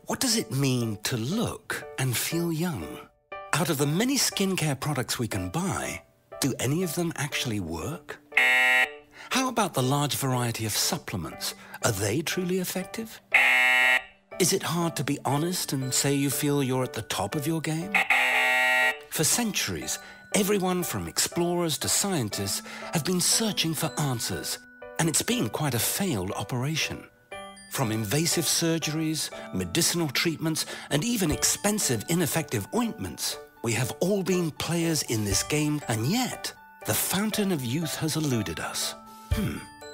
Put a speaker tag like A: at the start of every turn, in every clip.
A: What does it mean to look and feel young? Out of the many skincare products we can buy, do any of them actually work? How about the large variety of supplements? Are they truly effective? Is it hard to be honest and say you feel you're at the top of your game? For centuries, everyone from explorers to scientists have been searching for answers, and it's been quite a failed operation. From invasive surgeries, medicinal treatments, and even expensive, ineffective ointments, we have all been players in this game, and yet the fountain of youth has eluded us.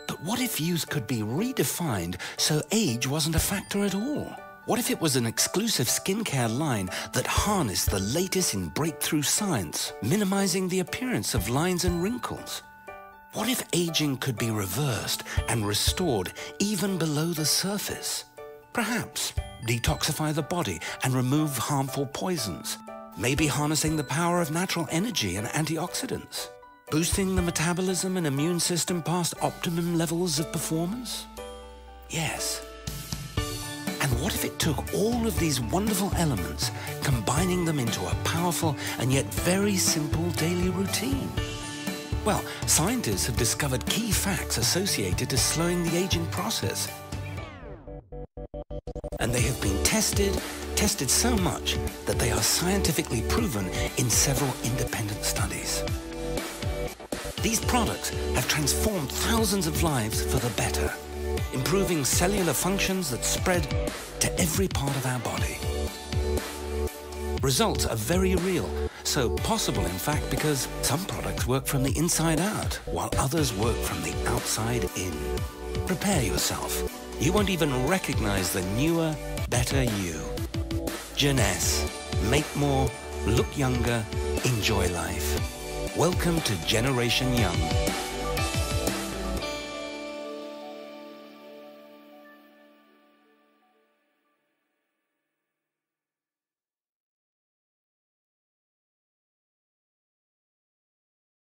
A: But what if youth could be redefined so age wasn't a factor at all? What if it was an exclusive skincare line that harnessed the latest in breakthrough science, minimizing the appearance of lines and wrinkles? What if aging could be reversed and restored even below the surface? Perhaps detoxify the body and remove harmful poisons, maybe harnessing the power of natural energy and antioxidants, boosting the metabolism and immune system past optimum levels of performance? Yes. And what if it took all of these wonderful elements, combining them into a powerful and yet very simple daily routine? Well, scientists have discovered key facts associated to slowing the aging process. And they have been tested so much that they are scientifically proven in several independent studies. These products have transformed thousands of lives for the better, improving cellular functions that spread to every part of our body. Results are very real, so possible in fact because some products work from the inside out, while others work from the outside in. Prepare yourself. You won't even recognize the newer, better you. Jeunesse. Make more, look younger, enjoy life. Welcome to Generation Young.